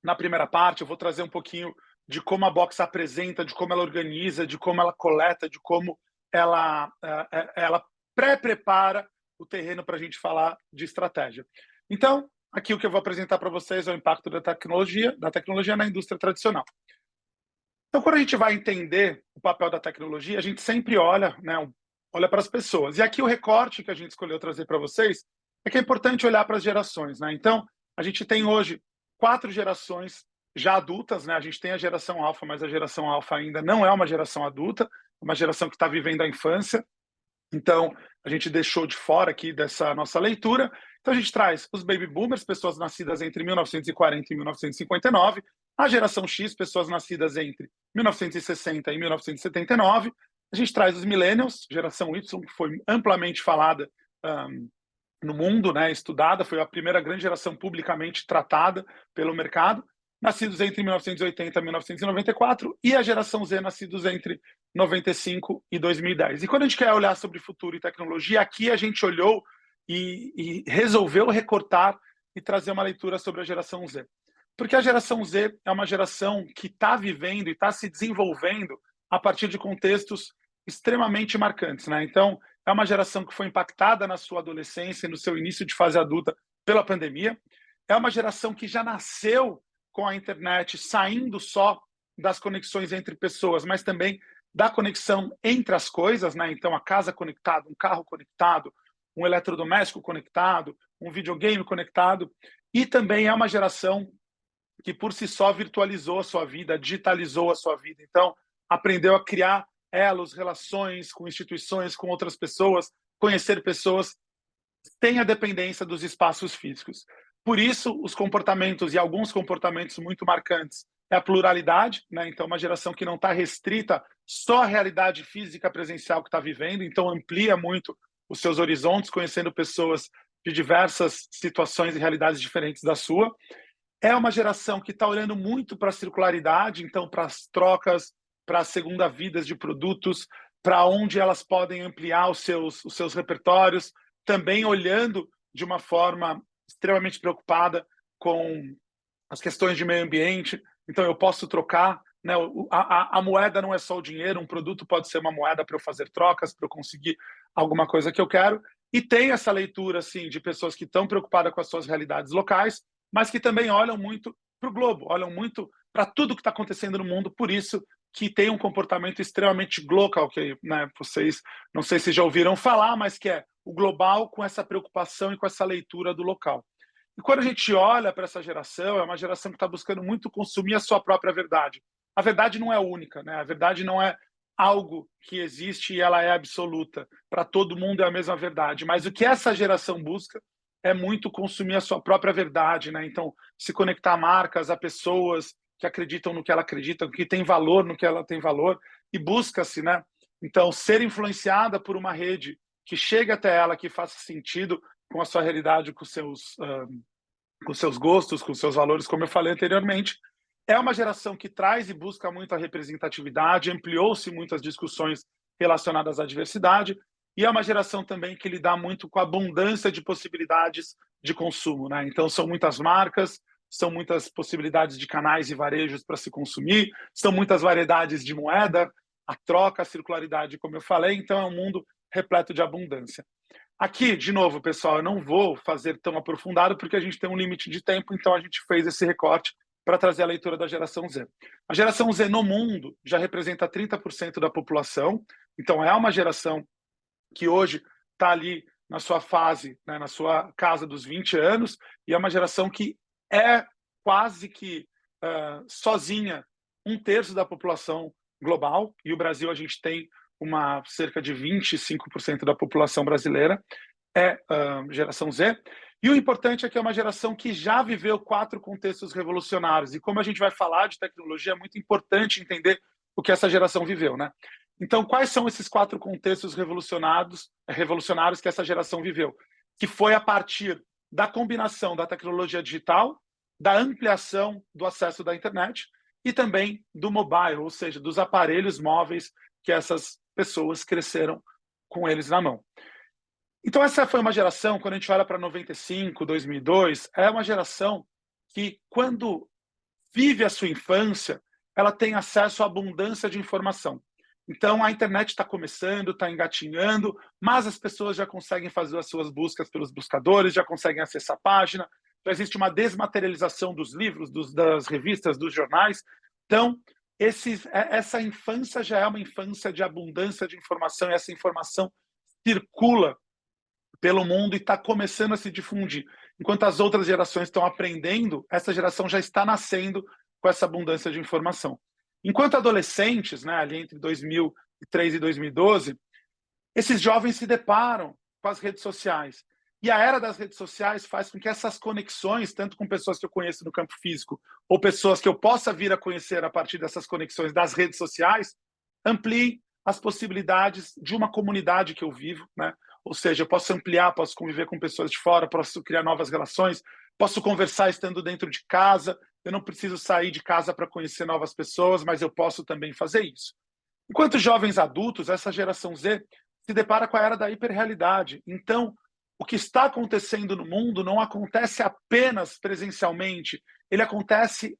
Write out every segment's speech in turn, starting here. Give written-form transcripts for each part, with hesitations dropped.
Na primeira parte, eu vou trazer um pouquinho de como a Box apresenta, de como ela organiza, de como ela coleta, de como ela pré-prepara o terreno para a gente falar de estratégia. Então, aqui o que eu vou apresentar para vocês é o impacto da tecnologia na indústria tradicional. Então, quando a gente vai entender o papel da tecnologia, a gente sempre olha, né, olha para as pessoas. E aqui o recorte que a gente escolheu trazer para vocês é que é importante olhar para as gerações, né? Então, a gente tem hoje 4 gerações já adultas, né? A gente tem a geração alfa, mas a geração alfa ainda não é uma geração adulta, é uma geração que está vivendo a infância. Então, a gente deixou de fora aqui dessa nossa leitura. Então, a gente traz os baby boomers, pessoas nascidas entre 1940 e 1959, a geração X, pessoas nascidas entre 1960 e 1979. A gente traz os millennials, geração Y, que foi amplamente falada no mundo, né, estudada, foi a primeira grande geração publicamente tratada pelo mercado, nascidos entre 1980 e 1994, e a geração Z, nascidos entre 95 e 2010. E quando a gente quer olhar sobre futuro e tecnologia, aqui a gente olhou e resolveu recortar e trazer uma leitura sobre a geração Z. Porque a geração Z é uma geração que está vivendo e está se desenvolvendo a partir de contextos extremamente marcantes, né? Então, é uma geração que foi impactada na sua adolescência e no seu início de fase adulta pela pandemia. É uma geração que já nasceu com a internet saindo só das conexões entre pessoas, mas também da conexão entre as coisas, né? Então, a casa conectada, um carro conectado, um eletrodoméstico conectado, um videogame conectado. E também é uma geração que, por si só, virtualizou a sua vida, digitalizou a sua vida. Então, aprendeu a criar elos, relações com instituições, com outras pessoas, conhecer pessoas sem a dependência dos espaços físicos. Por isso, os comportamentos e alguns comportamentos muito marcantes é a pluralidade, né? Então, uma geração que não está restrita só à realidade física presencial que está vivendo, então amplia muito os seus horizontes, conhecendo pessoas de diversas situações e realidades diferentes da sua. É uma geração que está olhando muito para a circularidade, então para as trocas, para as segunda-vidas de produtos, para onde elas podem ampliar os seus repertórios, também olhando de uma forma extremamente preocupada com as questões de meio ambiente. Então, eu posso trocar, né? A moeda não é só o dinheiro, um produto pode ser uma moeda para eu fazer trocas, para eu conseguir alguma coisa que eu quero. E tem essa leitura assim, de pessoas que estão preocupadas com as suas realidades locais, mas que também olham muito para o globo, olham muito para tudo que está acontecendo no mundo, por isso que tem um comportamento extremamente global, que, né, vocês não sei se já ouviram falar, mas que é o global com essa preocupação e com essa leitura do local. E quando a gente olha para essa geração, é uma geração que está buscando muito consumir a sua própria verdade. A verdade não é única, né? A verdade não é algo que existe e ela é absoluta. Para todo mundo é a mesma verdade. Mas o que essa geração busca é muito consumir a sua própria verdade, né? Então, se conectar a marcas, a pessoas que acreditam no que ela acredita, que tem valor no que ela tem valor, e busca-se, né? Então, ser influenciada por uma rede que chegue até ela, que faça sentido com a sua realidade, com seus gostos, com seus valores, como eu falei anteriormente. É uma geração que traz e busca muito a representatividade, ampliou-se muito as discussões relacionadas à diversidade, e é uma geração também que lida muito com a abundância de possibilidades de consumo, né? Então, são muitas marcas, são muitas possibilidades de canais e varejos para se consumir, são muitas variedades de moeda, a troca, a circularidade, como eu falei, então é um mundo repleto de abundância. Aqui, de novo, pessoal, eu não vou fazer tão aprofundado porque a gente tem um limite de tempo, então a gente fez esse recorte para trazer a leitura da geração Z. A geração Z no mundo já representa 30% da população, então é uma geração que hoje está ali na sua fase, né, na sua casa dos 20 anos, e é uma geração que é quase que sozinha um terço da população global, e o Brasil a gente tem uma cerca de 25% da população brasileira é geração Z. E o importante é que é uma geração que já viveu 4 contextos revolucionários. E como a gente vai falar de tecnologia, é muito importante entender o que essa geração viveu, né? Então, quais são esses 4 contextos revolucionários que essa geração viveu? Que foi a partir da combinação da tecnologia digital, da ampliação do acesso da internet e também do mobile, ou seja, dos aparelhos móveis que essas pessoas cresceram com eles na mão. Então, essa foi uma geração, quando a gente olha para 95, 2002, é uma geração que, quando vive a sua infância, ela tem acesso à abundância de informação. Então, a internet está começando, está engatinhando, mas as pessoas já conseguem fazer as suas buscas pelos buscadores, já conseguem acessar a página, já existe uma desmaterialização dos livros, das revistas, dos jornais. Então, essa infância já é uma infância de abundância de informação, e essa informação circula pelo mundo e está começando a se difundir. Enquanto as outras gerações estão aprendendo, essa geração já está nascendo com essa abundância de informação. Enquanto adolescentes, né, ali entre 2003 e 2012, esses jovens se deparam com as redes sociais. E a era das redes sociais faz com que essas conexões, tanto com pessoas que eu conheço no campo físico, ou pessoas que eu possa vir a conhecer a partir dessas conexões das redes sociais, ampliem as possibilidades de uma comunidade que eu vivo, né? Ou seja, eu posso ampliar, posso conviver com pessoas de fora, posso criar novas relações, posso conversar estando dentro de casa, eu não preciso sair de casa para conhecer novas pessoas, mas eu posso também fazer isso. Enquanto jovens adultos, essa geração Z se depara com a era da hiperrealidade. Então, o que está acontecendo no mundo não acontece apenas presencialmente, ele acontece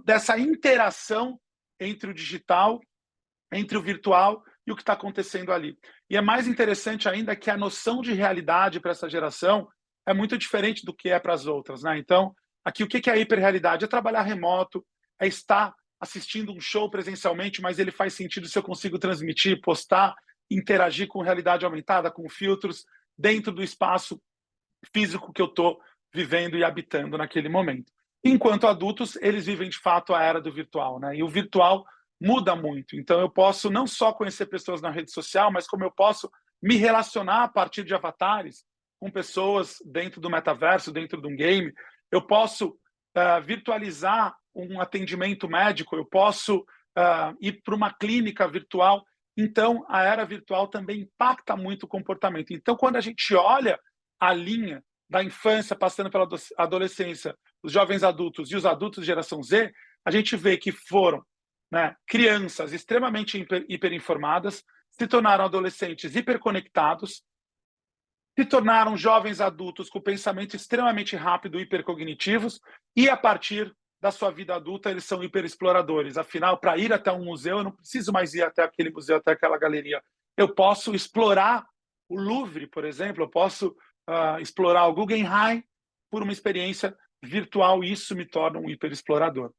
dessa interação entre o digital, entre o virtual e o que está acontecendo ali. E é mais interessante ainda que a noção de realidade para essa geração é muito diferente do que é para as outras, né? Então, aqui o que é a hiperrealidade? É trabalhar remoto, é estar assistindo um show presencialmente, mas ele faz sentido se eu consigo transmitir, postar, interagir com realidade aumentada, com filtros, dentro do espaço físico que eu estou vivendo e habitando naquele momento. Enquanto adultos, eles vivem de fato a era do virtual, né? E o virtual muda muito. Então, eu posso não só conhecer pessoas na rede social, mas como eu posso me relacionar a partir de avatares com pessoas dentro do metaverso, dentro de um game. Eu posso virtualizar um atendimento médico, eu posso ir para uma clínica virtual. Então, a era virtual também impacta muito o comportamento. Então, quando a gente olha a linha da infância, passando pela adolescência, os jovens adultos e os adultos de geração Z, a gente vê que foram, né, crianças extremamente hiperinformadas, se tornaram adolescentes hiperconectados, se tornaram jovens adultos com pensamento extremamente rápido, hipercognitivos, e a partir da sua vida adulta eles são hiperexploradores. Afinal, para ir até um museu, eu não preciso mais ir até aquele museu, até aquela galeria. Eu posso explorar o Louvre, por exemplo, eu posso explorar o Guggenheim por uma experiência virtual, e isso me torna um hiperexplorador.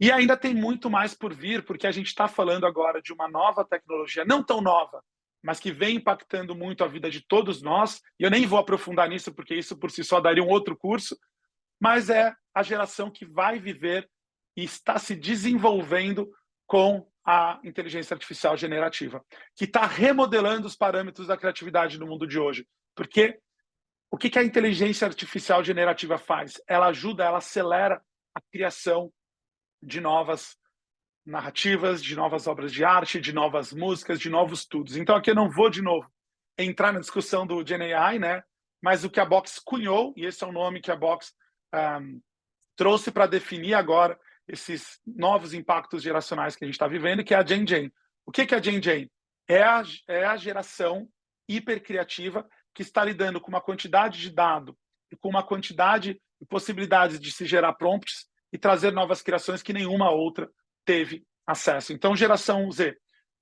E ainda tem muito mais por vir, porque a gente está falando agora de uma nova tecnologia, não tão nova, mas que vem impactando muito a vida de todos nós, e eu nem vou aprofundar nisso, porque isso por si só daria um outro curso, mas é a geração que vai viver e está se desenvolvendo com a inteligência artificial generativa, que está remodelando os parâmetros da criatividade no mundo de hoje. Porque o que a inteligência artificial generativa faz? Ela ajuda, ela acelera a criação de novas narrativas, de novas obras de arte, de novas músicas, de novos estudos. Então, aqui eu não vou, de novo, entrar na discussão do GenAI, né? Mas o que a Box cunhou, e esse é o nome que a Box trouxe para definir agora esses novos impactos geracionais que a gente está vivendo, que é a Gen Gen. O que é a Gen Gen? É a geração hipercriativa que está lidando com uma quantidade de dado e com uma quantidade de possibilidades de se gerar prompts e trazer novas criações que nenhuma outra teve acesso. Então, geração Z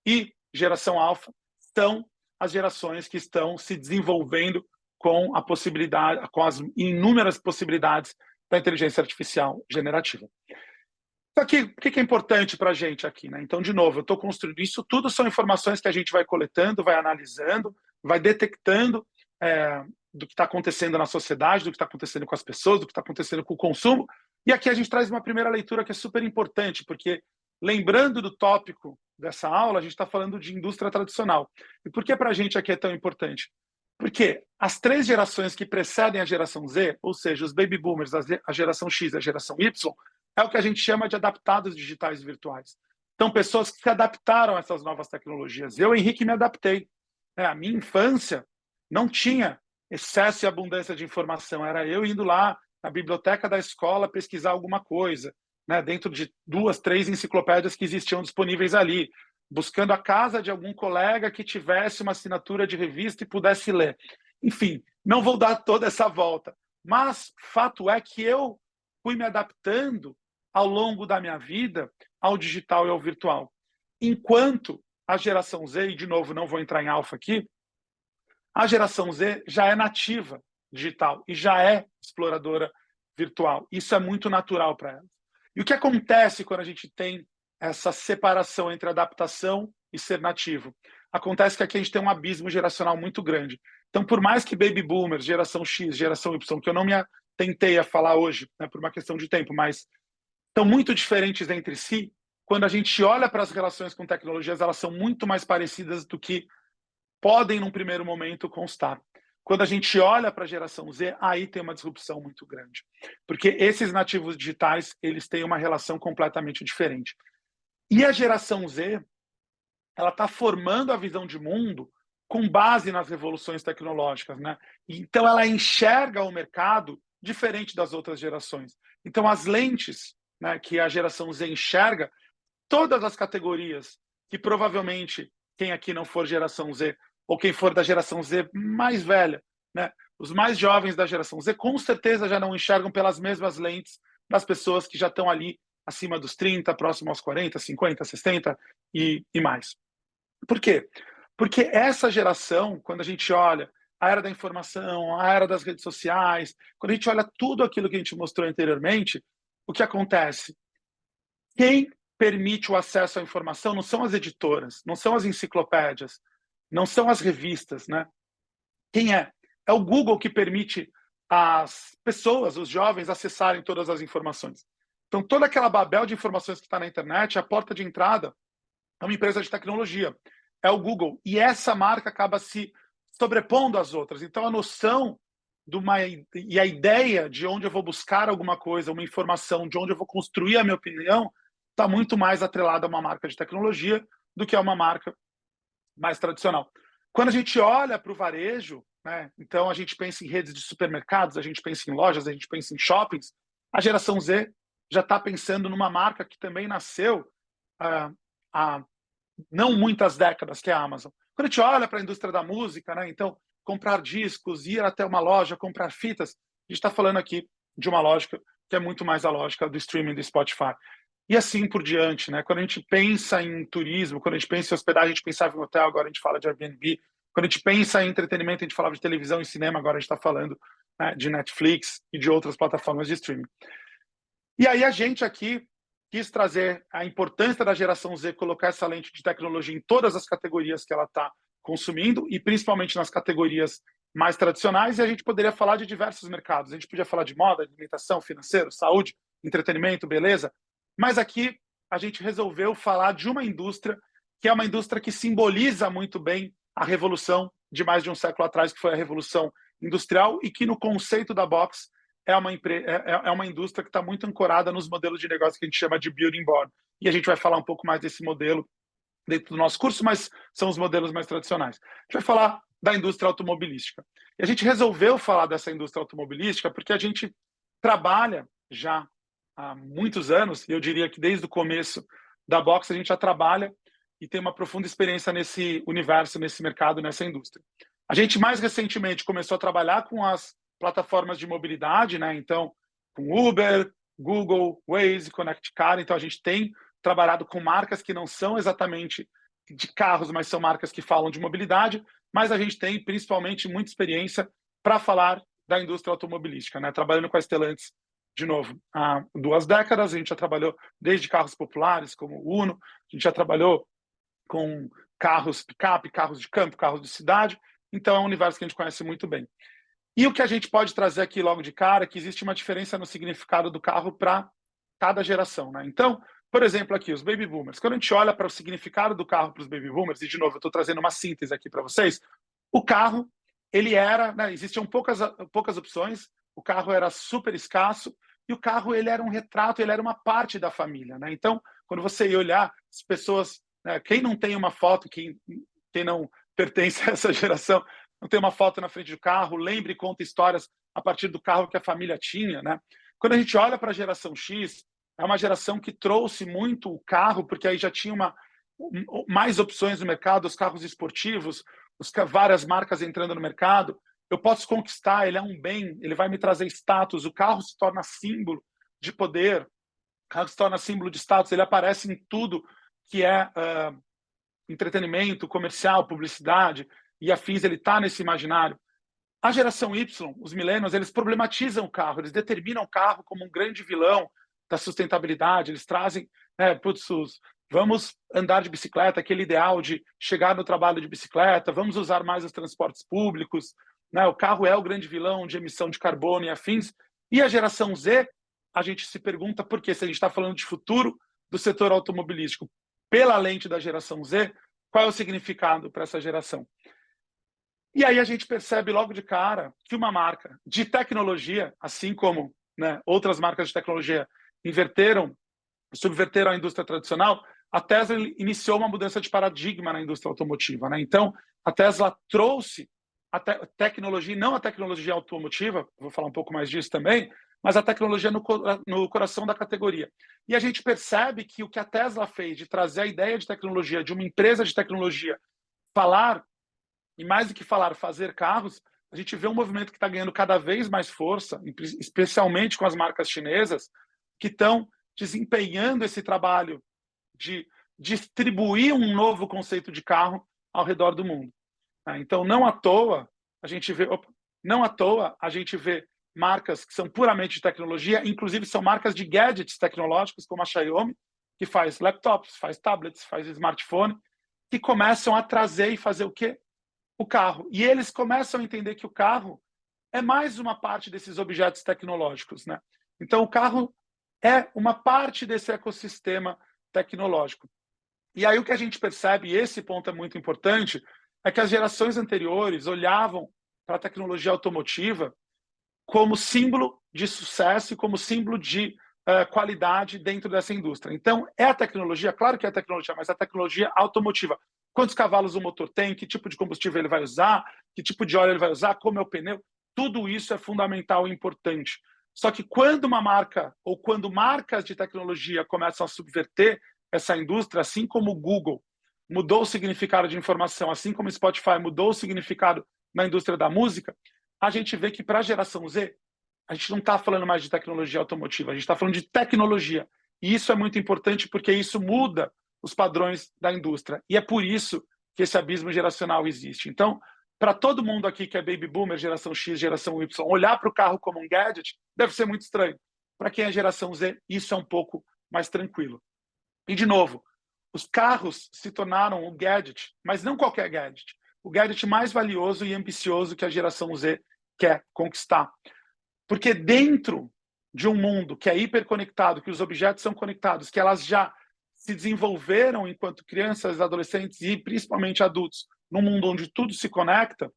e geração alfa são as gerações que estão se desenvolvendo com a possibilidade, com as inúmeras possibilidades da inteligência artificial generativa. Só que o que é importante para a gente aqui, né? Então, de novo, eu estou construindo isso tudo, são informações que a gente vai coletando, vai analisando, vai detectando do que está acontecendo na sociedade, do que está acontecendo com as pessoas, do que está acontecendo com o consumo. E aqui a gente traz uma primeira leitura que é super importante, porque lembrando do tópico dessa aula, a gente está falando de indústria tradicional. E por que para a gente aqui é tão importante? Porque as três gerações que precedem a geração Z, ou seja, os baby boomers, a geração X e a geração Y, é o que a gente chama de adaptados digitais virtuais. Então, pessoas que se adaptaram a essas novas tecnologias. Eu, Henrique, me adaptei. A minha infância não tinha excesso e abundância de informação. Era eu indo lá na biblioteca da escola pesquisar alguma coisa, né, dentro de 2, 3 enciclopédias que existiam disponíveis ali, buscando a casa de algum colega que tivesse uma assinatura de revista e pudesse ler. Enfim, não vou dar toda essa volta, Mas fato é que eu fui me adaptando ao longo da minha vida ao digital e ao virtual. Enquanto a geração Z, e de novo não vou entrar em alfa aqui, a geração Z já é nativa digital e já é exploradora virtual. Isso é muito natural para ela. E o que acontece quando a gente tem essa separação entre adaptação e ser nativo? Acontece que aqui a gente tem um abismo geracional muito grande. Então, por mais que baby boomers, geração X, geração Y, que eu não me tentei a falar hoje, né, por uma questão de tempo, mas estão muito diferentes entre si, quando a gente olha para as relações com tecnologias, elas são muito mais parecidas do que podem, num primeiro momento, constar. Quando a gente olha para a geração Z, aí tem uma disrupção muito grande. Porque esses nativos digitais, eles têm uma relação completamente diferente. E a geração Z, ela está formando a visão de mundo com base nas revoluções tecnológicas, né? Então ela enxerga o mercado diferente das outras gerações. Então as lentes, né, que a geração Z enxerga, todas as categorias que provavelmente quem aqui não for geração Z ou quem for da geração Z mais velha, né, os mais jovens da geração Z com certeza já não enxergam pelas mesmas lentes das pessoas que já estão ali acima dos 30, próximo aos 40, 50, 60 e mais. Por quê? Porque essa geração, quando a gente olha a era da informação, a era das redes sociais, quando a gente olha tudo aquilo que a gente mostrou anteriormente, o que acontece? Quem permite o acesso à informação não são as editoras, não são as enciclopédias, não são as revistas, né? Quem é? É o Google que permite as pessoas, os jovens, acessarem todas as informações. Então, toda aquela babel de informações que está na internet, a porta de entrada é uma empresa de tecnologia, é o Google. E essa marca acaba se sobrepondo às outras. Então, a noção e a ideia de onde eu vou buscar alguma coisa, uma informação, de onde eu vou construir a minha opinião, está muito mais atrelada a uma marca de tecnologia do que a uma marca mais tradicional. Quando a gente olha para o varejo, né, então a gente pensa em redes de supermercados, a gente pensa em lojas, a gente pensa em shoppings, a geração Z já está pensando numa marca que também nasceu há não muitas décadas, que é a Amazon. Quando a gente olha para a indústria da música, né, então comprar discos, ir até uma loja, comprar fitas, a gente está falando aqui de uma lógica que é muito mais a lógica do streaming do Spotify. E assim por diante, né? Quando a gente pensa em turismo, quando a gente pensa em hospedagem, a gente pensava em hotel, agora a gente fala de Airbnb. Quando a gente pensa em entretenimento, a gente falava de televisão e cinema, agora a gente está falando, né, de Netflix e de outras plataformas de streaming. E aí a gente aqui quis trazer a importância da geração Z, colocar essa lente de tecnologia em todas as categorias que ela está consumindo e principalmente nas categorias mais tradicionais, e a gente poderia falar de diversos mercados. A gente podia falar de moda, alimentação, financeiro, saúde, entretenimento, beleza, mas aqui a gente resolveu falar de uma indústria que é uma indústria que simboliza muito bem a revolução de mais de um século atrás, que foi a Revolução Industrial, e que no conceito da Box é uma indústria que está muito ancorada nos modelos de negócio que a gente chama de Building Board. E a gente vai falar um pouco mais desse modelo dentro do nosso curso, mas são os modelos mais tradicionais. A gente vai falar da indústria automobilística. E a gente resolveu falar dessa indústria automobilística porque a gente trabalha já há muitos anos, e eu diria que desde o começo da Box a gente já trabalha e tem uma profunda experiência nesse universo, nesse mercado, nessa indústria. A gente mais recentemente começou a trabalhar com as plataformas de mobilidade, né? Então, com Uber, Google, Waze, Connect Car. Então, a gente tem trabalhado com marcas que não são exatamente de carros, mas são marcas que falam de mobilidade, mas a gente tem principalmente muita experiência para falar da indústria automobilística, né? Trabalhando com a Stellantis, de novo, há 2 décadas, a gente já trabalhou desde carros populares, como o Uno, a gente já trabalhou com carros picape, carros de campo, carros de cidade, então é um universo que a gente conhece muito bem. E o que a gente pode trazer aqui logo de cara é que existe uma diferença no significado do carro para cada geração, né? Então, por exemplo, aqui, os baby boomers. Quando a gente olha para o significado do carro para os baby boomers, e de novo, eu estou trazendo uma síntese aqui para vocês, o carro, ele era, né, existiam poucas opções, o carro era super escasso, e o carro, ele era um retrato, ele era uma parte da família, né? Então, quando você ia olhar, as pessoas, né, quem não tem uma foto, quem não pertence a essa geração, não tem uma foto na frente do carro, lembre e conta histórias a partir do carro que a família tinha, né? Quando a gente olha para a geração X, é uma geração que trouxe muito o carro, porque aí já tinha mais opções no mercado, os carros esportivos, várias marcas entrando no mercado, eu posso conquistar, ele é um bem, ele vai me trazer status, o carro se torna símbolo de poder, o carro se torna símbolo de status, ele aparece em tudo que é entretenimento, comercial, publicidade e afins, ele está nesse imaginário. A geração Y, os millennials, eles problematizam o carro, eles determinam o carro como um grande vilão da sustentabilidade, eles trazem, vamos andar de bicicleta, aquele ideal de chegar no trabalho de bicicleta, vamos usar mais os transportes públicos, né? O carro é o grande vilão de emissão de carbono e afins. E a geração Z, a gente se pergunta por quê? Se a gente está falando de futuro do setor automobilístico pela lente da geração Z, qual é o significado para essa geração? E aí a gente percebe logo de cara que uma marca de tecnologia, assim como, né, outras marcas de tecnologia subverteram a indústria tradicional, a Tesla iniciou uma mudança de paradigma na indústria automotiva, né? Então, a Tesla trouxe a tecnologia, não a tecnologia automotiva, vou falar um pouco mais disso também, mas a tecnologia no coração da categoria. E a gente percebe que o que a Tesla fez de trazer a ideia de tecnologia, de uma empresa de tecnologia, falar, e mais do que falar, fazer carros, a gente vê um movimento que está ganhando cada vez mais força, especialmente com as marcas chinesas, que estão desempenhando esse trabalho de distribuir um novo conceito de carro ao redor do mundo. Então, não à toa a gente vê marcas que são puramente de tecnologia, inclusive são marcas de gadgets tecnológicos, como a Xiaomi, que faz laptops, faz tablets, faz smartphone, que começam a trazer e fazer o quê? O carro. E eles começam a entender que o carro é mais uma parte desses objetos tecnológicos, né? Então, o carro é uma parte desse ecossistema tecnológico. E aí o que a gente percebe, e esse ponto é muito importante, é que as gerações anteriores olhavam para a tecnologia automotiva como símbolo de sucesso e como símbolo de qualidade dentro dessa indústria. Então, é a tecnologia, claro que é a tecnologia, mas a tecnologia automotiva. Quantos cavalos o motor tem, que tipo de combustível ele vai usar, que tipo de óleo ele vai usar, como é o pneu, tudo isso é fundamental e importante. Só que quando uma marca, ou quando marcas de tecnologia começam a subverter essa indústria, assim como o Google mudou o significado de informação, assim como o Spotify mudou o significado na indústria da música, a gente vê que para a geração Z, a gente não está falando mais de tecnologia automotiva, a gente está falando de tecnologia. E isso é muito importante porque isso muda os padrões da indústria. E é por isso que esse abismo geracional existe. Então, para todo mundo aqui que é baby boomer, geração X, geração Y, olhar para o carro como um gadget deve ser muito estranho. Para quem é geração Z, isso é um pouco mais tranquilo. E, de novo, os carros se tornaram um gadget, mas não qualquer gadget. O gadget mais valioso e ambicioso que a geração Z quer conquistar. Porque dentro de um mundo que é hiperconectado, que os objetos são conectados, que elas já se desenvolveram enquanto crianças, adolescentes e principalmente adultos, num mundo onde tudo se conecta,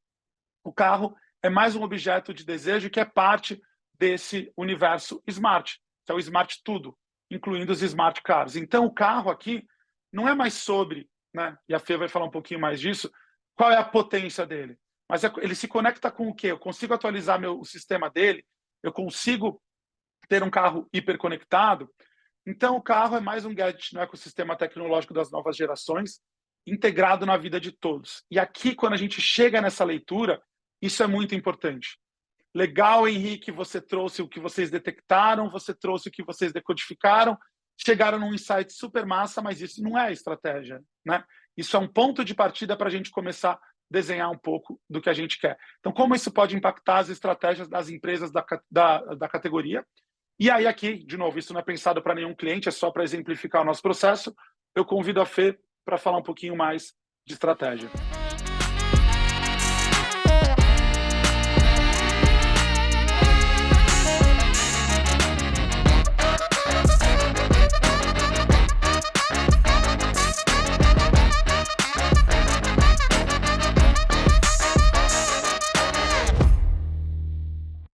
o carro é mais um objeto de desejo que é parte desse universo smart, que é o smart tudo, incluindo os smart cars. Então, o carro aqui não é mais sobre, né, e a Fê vai falar um pouquinho mais disso, qual é a potência dele. Mas ele se conecta com o quê? Eu consigo atualizar o sistema dele, eu consigo ter um carro hiperconectado. Então, o carro é mais um gadget no ecossistema tecnológico das novas gerações, integrado na vida de todos. E aqui, quando a gente chega nessa leitura, isso é muito importante. Legal, Henrique, você trouxe o que vocês detectaram, você trouxe o que vocês decodificaram, chegaram num insight super massa, mas isso não é estratégia, né? Isso é um ponto de partida para a gente começar a desenhar um pouco do que a gente quer. Então, como isso pode impactar as estratégias das empresas da categoria? E aí aqui, de novo, isso não é pensado para nenhum cliente, é só para exemplificar o nosso processo. Eu convido a Fê para falar um pouquinho mais de estratégia.